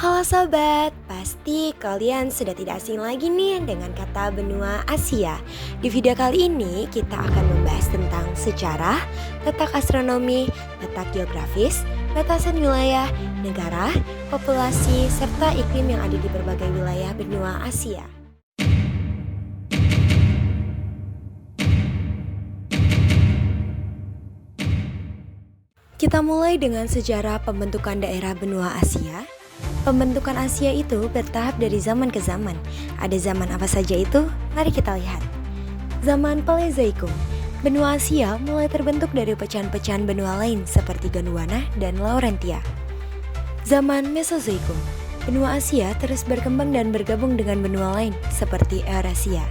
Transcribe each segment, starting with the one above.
Halo sobat, pasti kalian sudah tidak asing lagi nih dengan kata benua Asia. Di video kali ini kita akan membahas tentang sejarah, letak astronomi, letak geografis, batasan wilayah, negara, populasi, serta iklim yang ada di berbagai wilayah benua Asia. Kita mulai dengan sejarah pembentukan daerah benua Asia. Pembentukan Asia itu bertahap dari zaman ke zaman. Ada zaman apa saja itu? Mari kita lihat. Zaman Paleozoikum. Benua Asia mulai terbentuk dari pecahan-pecahan benua lain seperti Gondwana dan Laurentia. Zaman Mesozoikum. Benua Asia terus berkembang dan bergabung dengan benua lain seperti Eurasia.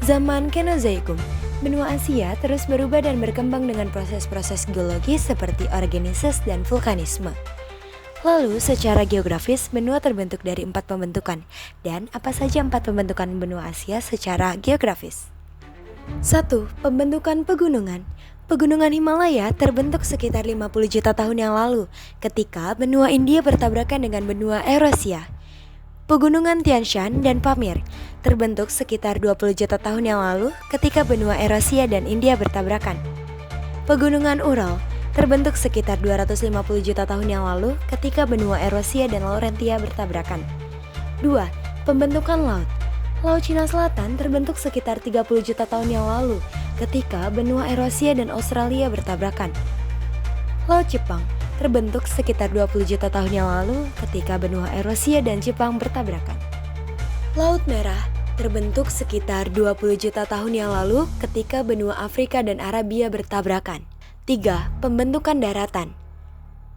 Zaman Kenozoikum. Benua Asia terus berubah dan berkembang dengan proses-proses geologis seperti orogenisis dan vulkanisme. Lalu, secara geografis, benua terbentuk dari 4 pembentukan. Dan apa saja 4 pembentukan benua Asia secara geografis? 1. Pembentukan pegunungan. Pegunungan Himalaya terbentuk sekitar 50 juta tahun yang lalu ketika benua India bertabrakan dengan benua Eurasia. Pegunungan Tian Shan dan Pamir terbentuk sekitar 20 juta tahun yang lalu ketika benua Eurasia dan India bertabrakan. Pegunungan Ural terbentuk sekitar 250 juta tahun yang lalu ketika benua Eurasia dan Laurentia bertabrakan. 2. Pembentukan laut. Laut Cina Selatan terbentuk sekitar 30 juta tahun yang lalu ketika benua Eurasia dan Australia bertabrakan. Laut Jepang terbentuk sekitar 20 juta tahun yang lalu ketika benua Eurasia dan Jepang bertabrakan. Laut Merah terbentuk sekitar 20 juta tahun yang lalu ketika benua Afrika dan Arabia bertabrakan. 3. Pembentukan daratan.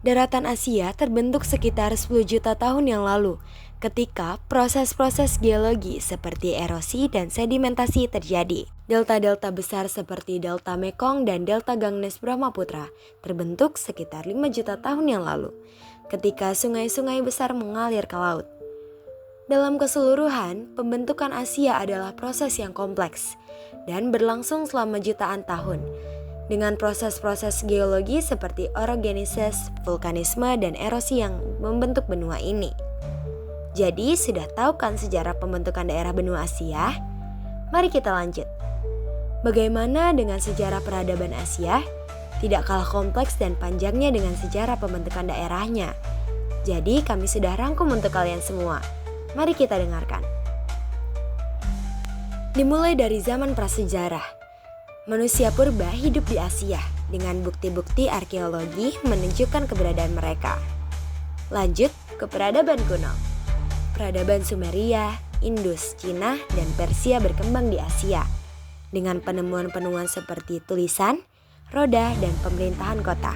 Daratan Asia terbentuk sekitar 10 juta tahun yang lalu ketika proses-proses geologi seperti erosi dan sedimentasi terjadi. Delta-delta besar seperti Delta Mekong dan Delta Ganges Brahmaputra terbentuk sekitar 5 juta tahun yang lalu ketika sungai-sungai besar mengalir ke laut. Dalam keseluruhan, pembentukan Asia adalah proses yang kompleks dan berlangsung selama jutaan tahun dengan proses-proses geologi seperti orogenisis, vulkanisme, dan erosi yang membentuk benua ini. Jadi, sudah tahu kan sejarah pembentukan daerah benua Asia? Mari kita lanjut. Bagaimana dengan sejarah peradaban Asia? Tidak kalah kompleks dan panjangnya dengan sejarah pembentukan daerahnya. Jadi, kami sudah rangkum untuk kalian semua. Mari kita dengarkan. Dimulai dari zaman prasejarah. Manusia purba hidup di Asia dengan bukti-bukti arkeologi menunjukkan keberadaan mereka. Lanjut ke peradaban kuno. Peradaban Sumeria, Indus, Cina, dan Persia berkembang di Asia dengan penemuan-penemuan seperti tulisan, roda, dan pemerintahan kota.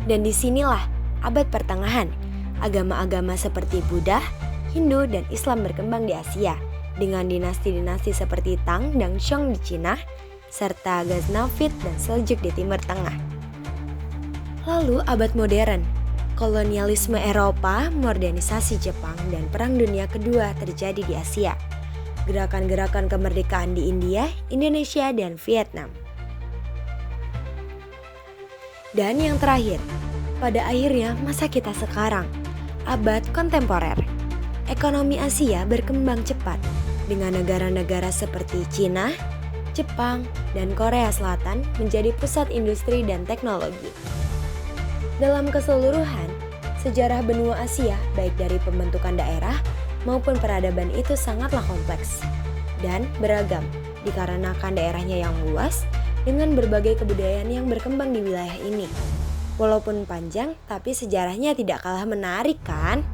Dan disinilah abad pertengahan, agama-agama seperti Buddha, Hindu, dan Islam berkembang di Asia dengan dinasti-dinasti seperti Tang dan Shang di Cina, serta Ghaznavid dan Seljuk di Timur Tengah. Lalu abad modern, kolonialisme Eropa, modernisasi Jepang, dan Perang Dunia Kedua terjadi di Asia. Gerakan-gerakan kemerdekaan di India, Indonesia, dan Vietnam. Dan yang terakhir, pada akhirnya masa kita sekarang, abad kontemporer. Ekonomi Asia berkembang cepat dengan negara-negara seperti Cina, Jepang, dan Korea Selatan menjadi pusat industri dan teknologi. Dalam keseluruhan, sejarah benua Asia baik dari pembentukan daerah maupun peradaban itu sangatlah kompleks dan beragam dikarenakan daerahnya yang luas dengan berbagai kebudayaan yang berkembang di wilayah ini. Walaupun panjang, tapi sejarahnya tidak kalah menarik kan?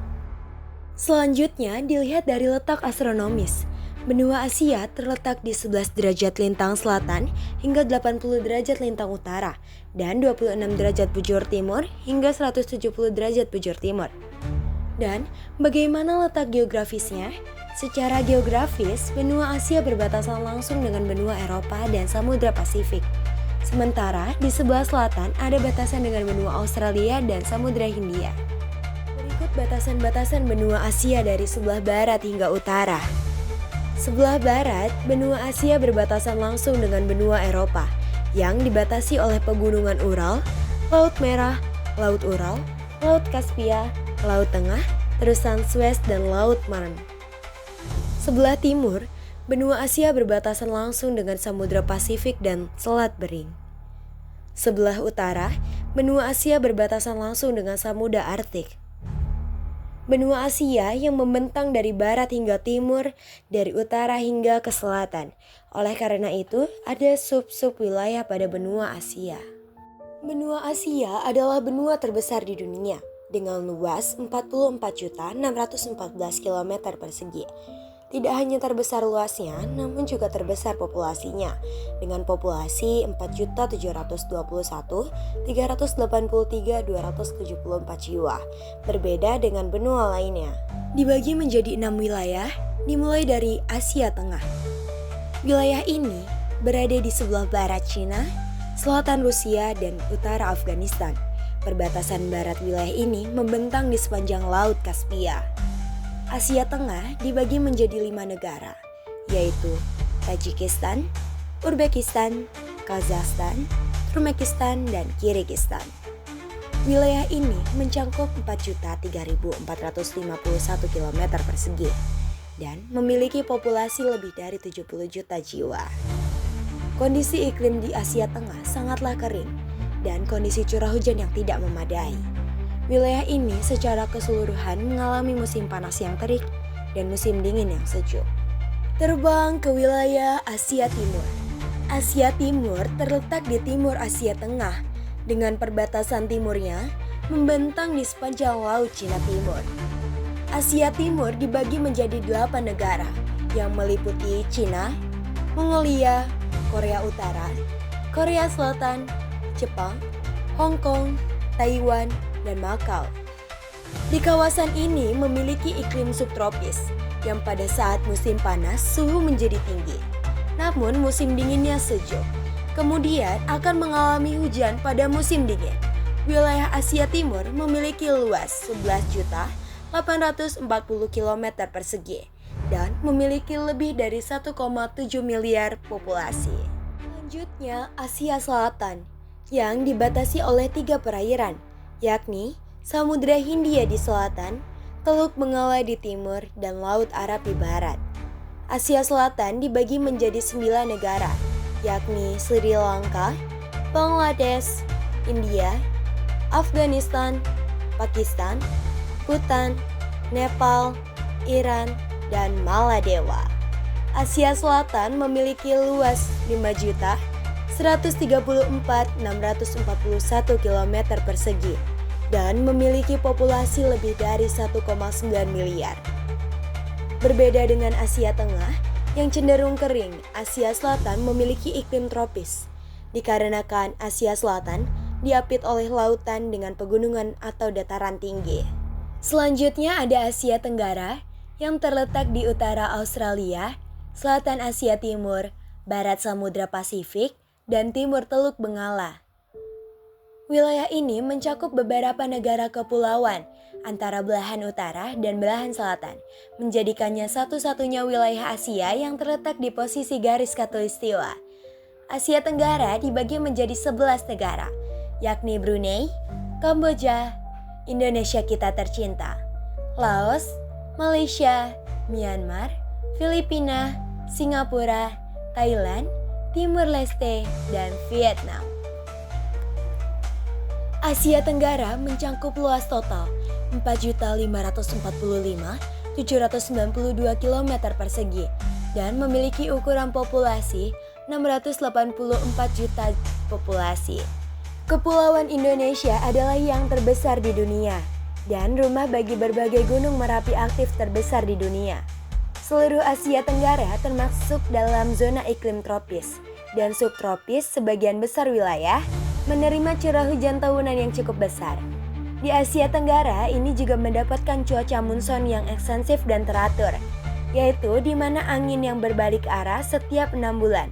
Selanjutnya dilihat dari letak astronomis. Benua Asia terletak di 11 derajat lintang selatan hingga 80 derajat lintang utara dan 26 derajat bujur timur hingga 170 derajat bujur timur. Dan bagaimana letak geografisnya? Secara geografis, benua Asia berbatasan langsung dengan benua Eropa dan Samudra Pasifik. Sementara di sebelah selatan ada batasan dengan benua Australia dan Samudra Hindia. Berikut batasan-batasan benua Asia dari sebelah barat hingga utara. Sebelah barat, benua Asia berbatasan langsung dengan benua Eropa yang dibatasi oleh pegunungan Ural, Laut Merah, Laut Ural, Laut Kaspia, Laut Tengah, terusan Suez dan Laut Marne. Sebelah timur, benua Asia berbatasan langsung dengan Samudra Pasifik dan Selat Bering. Sebelah utara, benua Asia berbatasan langsung dengan Samudra Arktik. Benua Asia yang membentang dari barat hingga timur, dari utara hingga ke selatan. Oleh karena itu, ada sub-sub wilayah pada benua Asia. Benua Asia adalah benua terbesar di dunia dengan luas 44.614 km persegi. Tidak hanya terbesar luasnya, namun juga terbesar populasinya dengan populasi 4.721.383.274 jiwa. Berbeda dengan benua lainnya. Dibagi menjadi 6 wilayah, dimulai dari Asia Tengah. Wilayah ini berada di sebelah barat Cina, selatan Rusia, dan utara Afghanistan. Perbatasan barat wilayah ini membentang di sepanjang Laut Kaspia. Asia Tengah dibagi menjadi 5 negara, yaitu Tajikistan, Uzbekistan, Kazakhstan, Turkmenistan, dan Kirgistan. Wilayah ini mencakup 4.3.451 km persegi dan memiliki populasi lebih dari 70 juta jiwa. Kondisi iklim di Asia Tengah sangatlah kering dan kondisi curah hujan yang tidak memadai. Wilayah ini secara keseluruhan mengalami musim panas yang terik dan musim dingin yang sejuk. Terbang ke wilayah Asia Timur. Asia Timur terletak di timur Asia Tengah dengan perbatasan timurnya membentang di sepanjang Laut Cina Timur. Asia Timur dibagi menjadi 8 negara yang meliputi Cina, Mongolia, Korea Utara, Korea Selatan, Jepang, Hong Kong, Taiwan, dan Macau. Di kawasan ini memiliki iklim subtropis yang pada saat musim panas suhu menjadi tinggi, namun musim dinginnya sejuk. Kemudian akan mengalami hujan pada musim dingin. Wilayah Asia Timur memiliki luas 11.840 km persegi dan memiliki lebih dari 1,7 miliar populasi. Selanjutnya Asia Selatan yang dibatasi oleh 3 perairan, yakni Samudra Hindia di selatan, Teluk Bengala di timur, dan Laut Arab di barat. Asia Selatan dibagi menjadi 9 negara, yakni Sri Lanka, Bangladesh, India, Afghanistan, Pakistan, Bhutan, Nepal, Iran, dan Maladewa. Asia Selatan memiliki luas 5.134.641 km persegi dan memiliki populasi lebih dari 1,9 miliar. Berbeda dengan Asia Tengah yang cenderung kering, Asia Selatan memiliki iklim tropis. Dikarenakan Asia Selatan diapit oleh lautan dengan pegunungan atau dataran tinggi. Selanjutnya ada Asia Tenggara yang terletak di utara Australia, selatan Asia Timur, barat Samudra Pasifik, dan timur Teluk Bengala. Wilayah ini mencakup beberapa negara kepulauan antara belahan utara dan belahan selatan, menjadikannya satu-satunya wilayah Asia yang terletak di posisi garis khatulistiwa. Asia Tenggara dibagi menjadi 11 negara, yakni Brunei, Kamboja, Indonesia kita tercinta, Laos, Malaysia, Myanmar, Filipina, Singapura, Thailand, Timur Leste, dan Vietnam. Asia Tenggara mencakup luas total 4.545.792 km persegi dan memiliki ukuran populasi 684 juta populasi. Kepulauan Indonesia adalah yang terbesar di dunia dan rumah bagi berbagai gunung Merapi aktif terbesar di dunia. Seluruh Asia Tenggara termasuk dalam zona iklim tropis dan subtropis. Sebagian besar wilayah menerima curah hujan tahunan yang cukup besar. Di Asia Tenggara ini juga mendapatkan cuaca monsun yang ekstensif dan teratur, yaitu di mana angin yang berbalik arah setiap 6 bulan,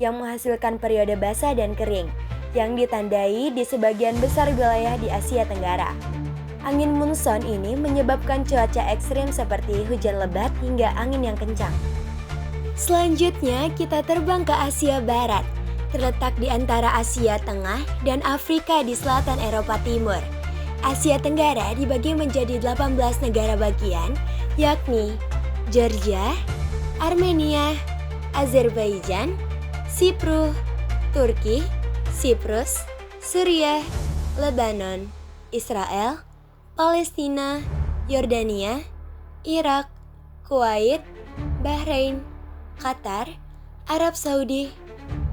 yang menghasilkan periode basah dan kering, yang ditandai di sebagian besar wilayah di Asia Tenggara. Angin monsun ini menyebabkan cuaca ekstrim seperti hujan lebat hingga angin yang kencang. Selanjutnya kita terbang ke Asia Barat, terletak di antara Asia Tengah dan Afrika di selatan Eropa Timur. Asia Tenggara dibagi menjadi 18 negara bagian, yakni Georgia, Armenia, Azerbaijan, Siprus, Turki, Siprus, Suriah, Lebanon, Israel, Palestina, Yordania, Irak, Kuwait, Bahrain, Qatar, Arab Saudi,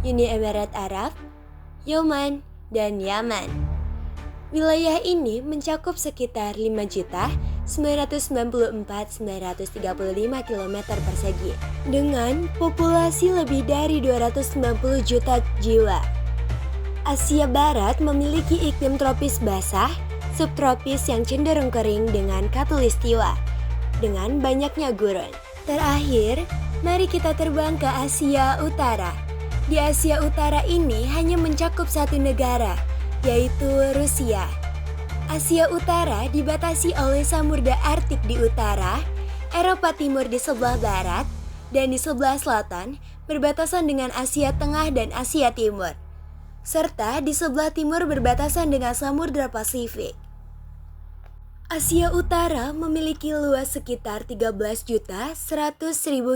Uni Emirat Arab, Yaman, dan Yaman. Wilayah ini mencakup sekitar 5.994.935 km persegi dengan populasi lebih dari 290 juta jiwa. Asia Barat memiliki iklim tropis basah, subtropis yang cenderung kering dengan khatulistiwa, dengan banyaknya gurun. Terakhir, mari kita terbang ke Asia Utara. Di Asia Utara ini hanya mencakup satu negara, yaitu Rusia. Asia Utara dibatasi oleh Samudra Arktik di utara, Eropa Timur di sebelah barat, dan di sebelah selatan berbatasan dengan Asia Tengah dan Asia Timur, serta di sebelah timur berbatasan dengan Samudra Pasifik. Asia Utara memiliki luas sekitar 13.100.000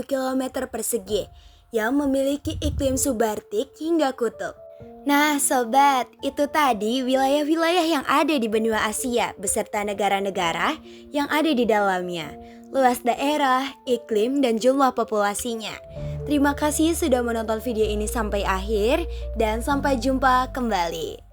km persegi yang memiliki iklim subarktik hingga kutub. Nah sobat, itu tadi wilayah-wilayah yang ada di benua Asia beserta negara-negara yang ada di dalamnya, luas daerah, iklim, dan jumlah populasinya. Terima kasih sudah menonton video ini sampai akhir dan sampai jumpa kembali.